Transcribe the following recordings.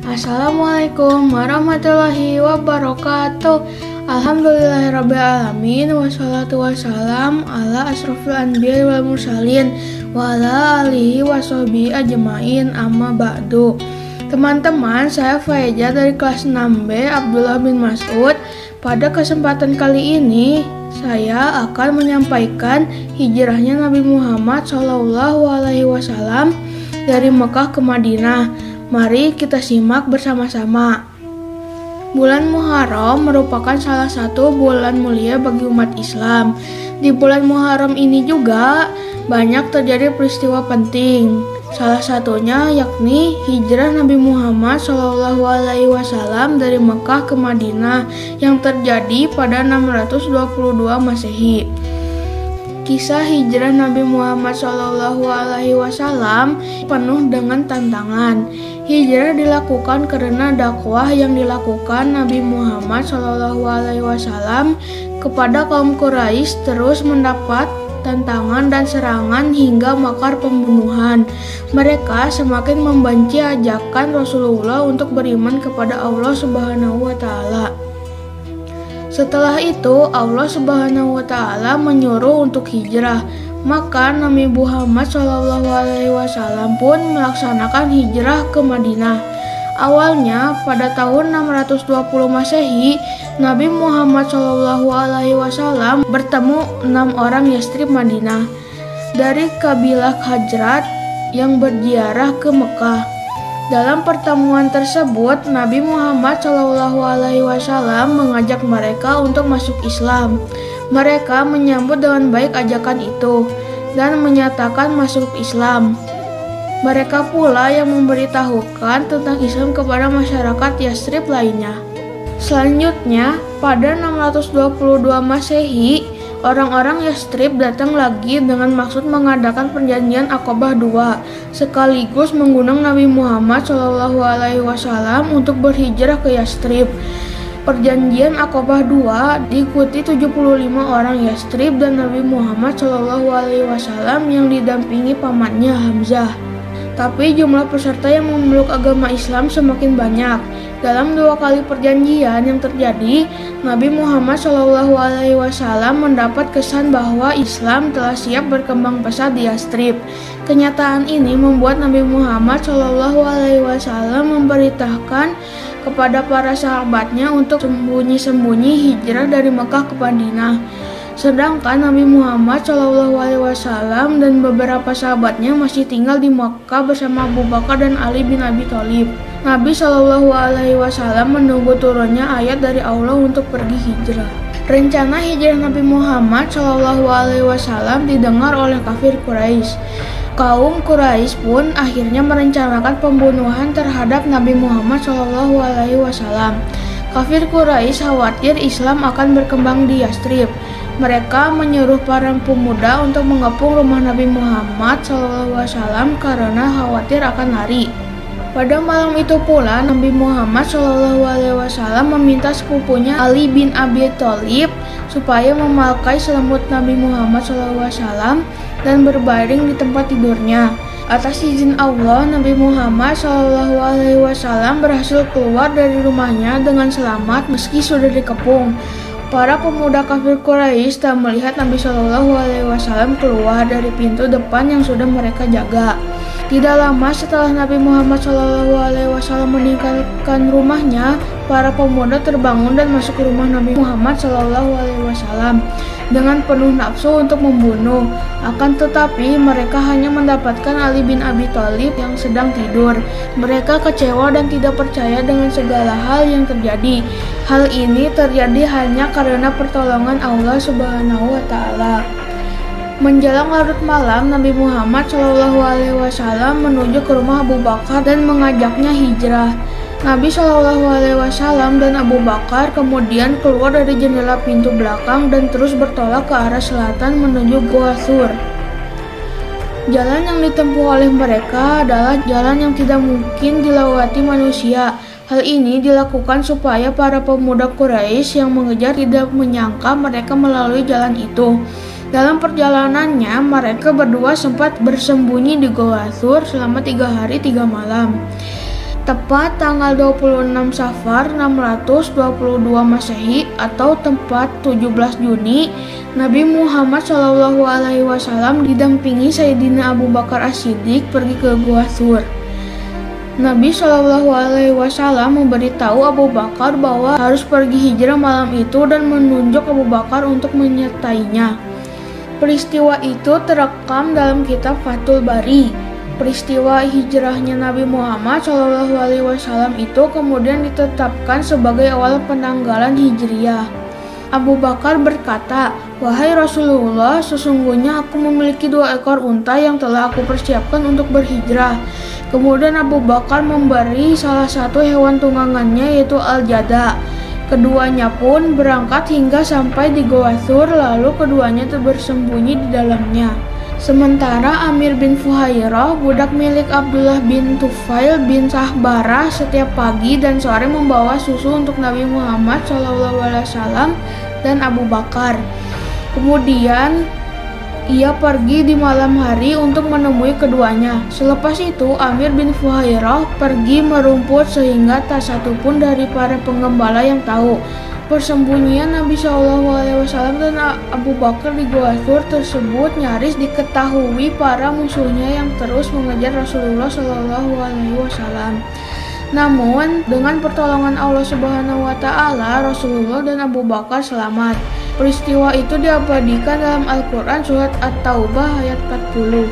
Assalamualaikum warahmatullahi wabarakatuh. Alhamdulillahirrabbilalamin. Wassalatu wassalam ala asrofil anbiya wal mursalin wa ala alihi wassohbihi ajmain, amma ba'du. Teman-teman, saya Faiza dari kelas 6B Abdullah bin Mas'ud. Pada kesempatan kali ini saya akan menyampaikan hijrahnya Nabi Muhammad SAW dari Mekah ke Madinah. Mari kita simak bersama-sama. Bulan Muharram merupakan salah satu bulan mulia bagi umat Islam. Di bulan Muharram ini juga banyak terjadi peristiwa penting. Salah satunya yakni hijrah Nabi Muhammad SAW dari Mekah ke Madinah yang terjadi pada 622 Masehi. Kisah hijrah Nabi Muhammad SAW penuh dengan tantangan. Hijrah dilakukan karena dakwah yang dilakukan Nabi Muhammad SAW kepada kaum Quraisy terus mendapat tantangan dan serangan hingga makar pembunuhan. Mereka semakin membenci ajakan Rasulullah untuk beriman kepada Allah Subhanahu wa Ta'ala. Setelah itu, Allah Subhanahu wa Ta'ala menyuruh untuk hijrah. Maka Nabi Muhammad SAW pun melaksanakan hijrah ke Madinah. Awalnya pada tahun 620 Masehi, Nabi Muhammad SAW bertemu 6 orang Yastrib Madinah dari kabilah Khazraj yang berziarah ke Mekah. Dalam pertemuan tersebut, Nabi Muhammad SAW mengajak mereka untuk masuk Islam. Mereka menyambut dengan baik ajakan itu dan menyatakan masuk Islam. Mereka pula yang memberitahukan tentang Islam kepada masyarakat Yastrib lainnya. Selanjutnya, pada 622 Masehi, orang-orang Yastrib datang lagi dengan maksud mengadakan perjanjian Aqabah II, sekaligus mengundang Nabi Muhammad SAW untuk berhijrah ke Yastrib. Perjanjian Aqabah II diikuti 75 orang Yastrib dan Nabi Muhammad SAW yang didampingi pamannya Hamzah. Tapi jumlah peserta yang memeluk agama Islam semakin banyak. Dalam 2 kali perjanjian yang terjadi, Nabi Muhammad SAW mendapat kesan bahwa Islam telah siap berkembang pesat di Yastrib. Kenyataan ini membuat Nabi Muhammad SAW memberitahukan kepada para sahabatnya untuk sembunyi-sembunyi hijrah dari Mekah ke Madinah. Sedangkan Nabi Muhammad SAW dan beberapa sahabatnya masih tinggal di Mekah bersama Abu Bakar dan Ali bin Abi Thalib. Nabi SAW menunggu turunnya ayat dari Allah untuk pergi hijrah. Rencana hijrah Nabi Muhammad SAW didengar oleh kafir Quraisy. Kaum Quraisy pun akhirnya merencanakan pembunuhan terhadap Nabi Muhammad SAW. Kafir Quraisy khawatir Islam akan berkembang di Yastrib. Mereka menyuruh para pemuda untuk mengepung rumah Nabi Muhammad SAW karena khawatir akan lari. Pada malam itu pula, Nabi Muhammad SAW meminta sepupunya Ali bin Abi Thalib supaya memakai selimut Nabi Muhammad SAW dan berbaring di tempat tidurnya. Atas izin Allah, Nabi Muhammad SAW berhasil keluar dari rumahnya dengan selamat meski sudah dikepung. Para pemuda kafir Quraisy telah melihat Nabi SAW keluar dari pintu depan yang sudah mereka jaga. Tidak lama setelah Nabi Muhammad SAW meninggalkan rumahnya, para pemuda terbangun dan masuk ke rumah Nabi Muhammad SAW dengan penuh nafsu untuk membunuh. Akan tetapi mereka hanya mendapatkan Ali bin Abi Thalib yang sedang tidur. Mereka kecewa dan tidak percaya dengan segala hal yang terjadi. Hal ini terjadi hanya karena pertolongan Allah Subhanahu wa Ta'ala. Menjelang larut malam, Nabi Muhammad SAW menuju ke rumah Abu Bakar dan mengajaknya hijrah. Nabi SAW dan Abu Bakar kemudian keluar dari jendela pintu belakang dan terus bertolak ke arah selatan menuju Gua Thur. Jalan yang ditempuh oleh mereka adalah jalan yang tidak mungkin dilewati manusia. Hal ini dilakukan supaya para pemuda Quraisy yang mengejar tidak menyangka mereka melalui jalan itu. Dalam perjalanannya, mereka berdua sempat bersembunyi di Gua Thur selama 3 hari 3 malam. Tepat tanggal 26 Safar 622 Masehi atau tepat 17 Juni, Nabi Muhammad SAW didampingi Sayyidina Abu Bakar As-Siddiq pergi ke Gua Thur. Nabi SAW memberitahu Abu Bakar bahwa harus pergi hijrah malam itu dan menunjuk Abu Bakar untuk menyertainya. Peristiwa itu terekam dalam kitab Fathul Bari. Peristiwa hijrahnya Nabi Muhammad SAW itu kemudian ditetapkan sebagai awal penanggalan Hijriyah. Abu Bakar berkata, "Wahai Rasulullah, sesungguhnya aku memiliki 2 ekor unta yang telah aku persiapkan untuk berhijrah." Kemudian Abu Bakar memberi salah satu hewan tunggangannya yaitu Al-Jada. Keduanya pun berangkat hingga sampai di Gua Thur, lalu keduanya bersembunyi di dalamnya. Sementara Amir bin Fuhairah, budak milik Abdullah bin Tufail bin Sahbarah, setiap pagi dan sore membawa susu untuk Nabi Muhammad SAW dan Abu Bakar. Kemudian ia pergi di malam hari untuk menemui keduanya. Selepas itu Amir bin Fuhairah pergi merumput sehingga tak satu pun dari para penggembala yang tahu persembunyian Nabi SAW dan Abu Bakar di Gua Thur tersebut. Nyaris diketahui para musuhnya yang terus mengejar Rasulullah SAW. Namun dengan pertolongan Allah Subhanahu wa Ta'ala, Rasulullah dan Abu Bakar selamat. Peristiwa itu diabadikan dalam Al-Quran surat At-Taubah ayat 40.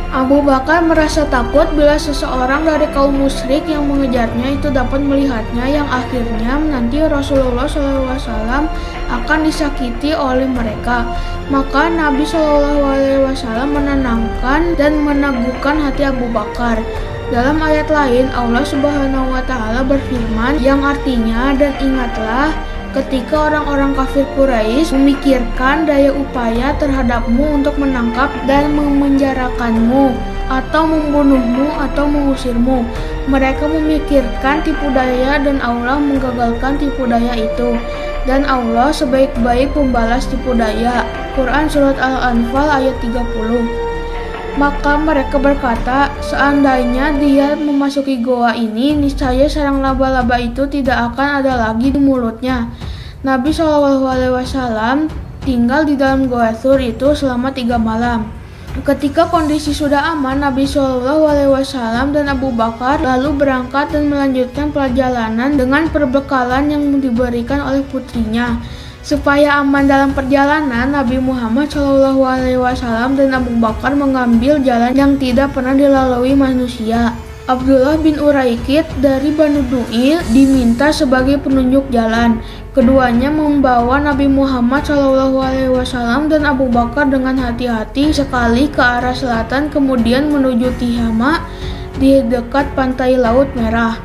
Abu Bakar merasa takut bila seseorang dari kaum musyrik yang mengejarnya itu dapat melihatnya, yang akhirnya nanti Rasulullah SAW akan disakiti oleh mereka. Maka Nabi SAW menenangkan dan meneguhkan hati Abu Bakar. Dalam ayat lain Allah Subhanahu wa Ta'ala berfirman yang artinya, "Dan ingatlah ketika orang-orang kafir Quraisy memikirkan daya upaya terhadapmu untuk menangkap dan memenjarakanmu atau membunuhmu atau mengusirmu. Mereka memikirkan tipu daya dan Allah menggagalkan tipu daya itu. Dan Allah sebaik-baik pembalas tipu daya." Quran Surat Al-Anfal ayat 30. Maka mereka berkata, "Seandainya dia memasuki goa ini, niscaya sarang laba-laba itu tidak akan ada lagi di mulutnya." Nabi SAW tinggal di dalam Gua Thur itu selama 3 malam. Ketika kondisi sudah aman, Nabi SAW dan Abu Bakar lalu berangkat dan melanjutkan perjalanan dengan perbekalan yang diberikan oleh putrinya. Supaya aman dalam perjalanan, Nabi Muhammad SAW dan Abu Bakar mengambil jalan yang tidak pernah dilalui manusia. Abdullah bin Uraikid dari Banu Du'il diminta sebagai penunjuk jalan. Keduanya membawa Nabi Muhammad SAW dan Abu Bakar dengan hati-hati sekali ke arah selatan, kemudian menuju Tihama di dekat pantai Laut Merah.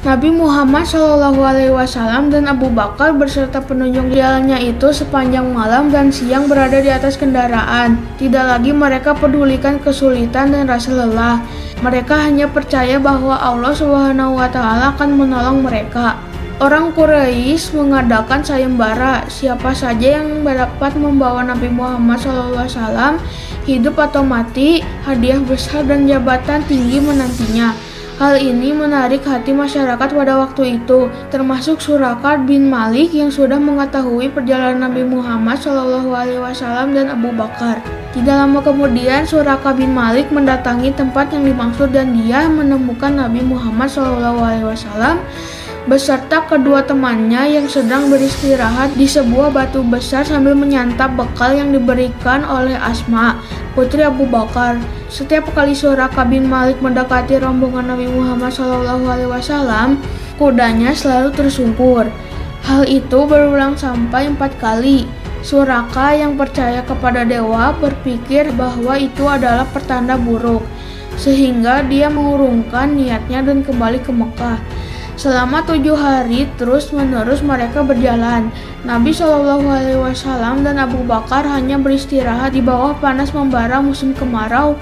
Nabi Muhammad SAW dan Abu Bakar beserta penunjuk jalannya itu sepanjang malam dan siang berada di atas kendaraan. Tidak lagi mereka pedulikan kesulitan dan rasa lelah. Mereka hanya percaya bahwa Allah Subhanahu wa Ta'ala akan menolong mereka. Orang Quraisy mengadakan sayembara, siapa saja yang dapat membawa Nabi Muhammad SAW hidup atau mati, hadiah besar dan jabatan tinggi menantinya. Hal ini menarik hati masyarakat pada waktu itu, termasuk Suraqah bin Malik yang sudah mengetahui perjalanan Nabi Muhammad SAW dan Abu Bakar. Tidak lama kemudian, Suraqah bin Malik mendatangi tempat yang dimaksud dan dia menemukan Nabi Muhammad SAW beserta kedua temannya yang sedang beristirahat di sebuah batu besar sambil menyantap bekal yang diberikan oleh Asma, putri Abu Bakar. Setiap kali Suraqah bin Malik mendekati rombongan Nabi Muhammad SAW, kudanya selalu tersungkur. Hal itu berulang sampai 4 kali. Suraqah yang percaya kepada dewa berpikir bahwa itu adalah pertanda buruk, sehingga dia mengurungkan niatnya dan kembali ke Mekah. Selama 7 hari terus-menerus mereka berjalan. Nabi SAW dan Abu Bakar hanya beristirahat di bawah panas membara musim kemarau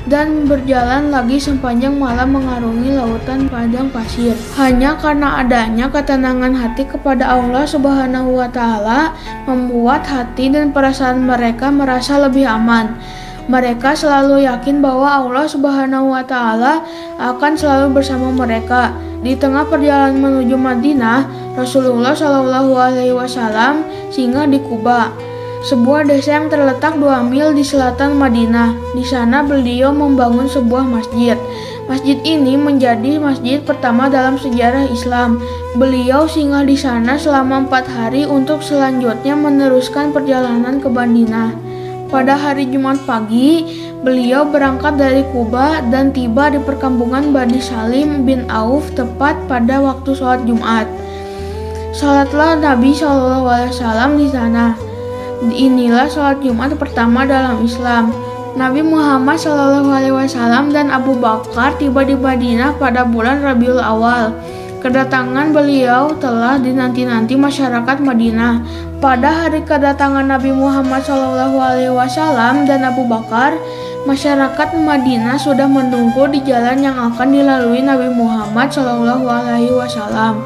dan berjalan lagi sepanjang malam mengarungi lautan padang pasir. Hanya karena adanya ketenangan hati kepada Allah Subhanahu wa Ta'ala membuat hati dan perasaan mereka merasa lebih aman. Mereka selalu yakin bahwa Allah Subhanahu wa Ta'ala akan selalu bersama mereka. Di tengah perjalanan menuju Madinah, Rasulullah Shallallahu Alaihi Wasallam singgah di Quba, sebuah desa yang terletak 2 mil di selatan Madinah. Di sana beliau membangun sebuah masjid. Masjid ini menjadi masjid pertama dalam sejarah Islam. Beliau singgah di sana selama 4 hari untuk selanjutnya meneruskan perjalanan ke Madinah. Pada hari Jumat pagi, beliau berangkat dari Quba dan tiba di perkampungan Bani Salim bin Auf tepat pada waktu sholat Jumat. Sholatlah Nabi SAW di sana. Inilah sholat Jumat pertama dalam Islam. Nabi Muhammad SAW dan Abu Bakar tiba di Madinah pada bulan Rabiul Awal. Kedatangan beliau telah dinanti-nanti masyarakat Madinah. Pada hari kedatangan Nabi Muhammad SAW dan Abu Bakar, masyarakat Madinah sudah menunggu di jalan yang akan dilalui Nabi Muhammad SAW.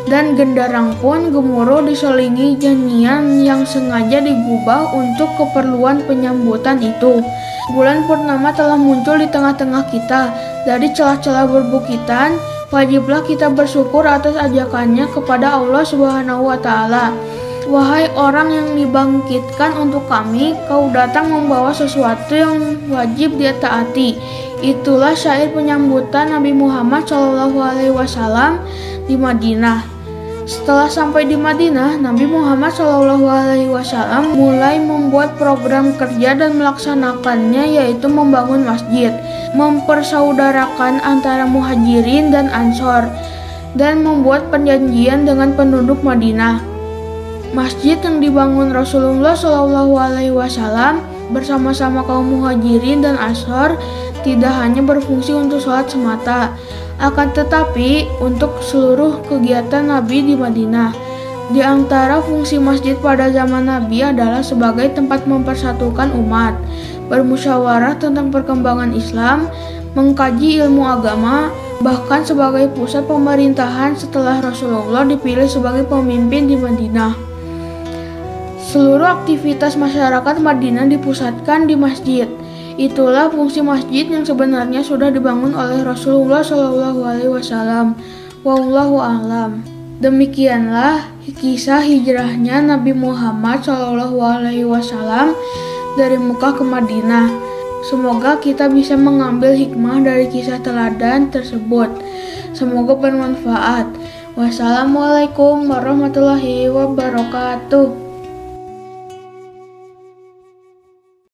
Dan gendarang pun gemuruh diselingi nyanyian yang sengaja digubah untuk keperluan penyambutan itu. Bulan purnama telah muncul di tengah-tengah kita. Dari celah-celah berbukitan, wajiblah kita bersyukur atas ajakannya kepada Allah Subhanahu wa Ta'ala. Wahai orang yang dibangkitkan untuk kami, kau datang membawa sesuatu yang wajib dia taati. Itulah syair penyambutan Nabi Muhammad SAW di Madinah. Setelah sampai di Madinah, Nabi Muhammad SAW mulai membuat program kerja dan melaksanakannya, yaitu membangun masjid, mempersaudarakan antara muhajirin dan ansor, dan membuat perjanjian dengan penduduk Madinah. Masjid yang dibangun Rasulullah SAW bersama-sama kaum muhajirin dan ansor tidak hanya berfungsi untuk sholat semata, akan tetapi untuk seluruh kegiatan Nabi di Madinah. Di antara fungsi masjid pada zaman Nabi adalah sebagai tempat mempersatukan umat, bermusyawarah tentang perkembangan Islam, mengkaji ilmu agama, bahkan sebagai pusat pemerintahan setelah Rasulullah dipilih sebagai pemimpin di Madinah. Seluruh aktivitas masyarakat Madinah dipusatkan di masjid. Itulah fungsi masjid yang sebenarnya sudah dibangun oleh Rasulullah SAW. Wallahu a'lam. Demikianlah kisah hijrahnya Nabi Muhammad SAW dari Mekah ke Madinah. Semoga kita bisa mengambil hikmah dari kisah teladan tersebut. Semoga bermanfaat. Wassalamualaikum warahmatullahi wabarakatuh.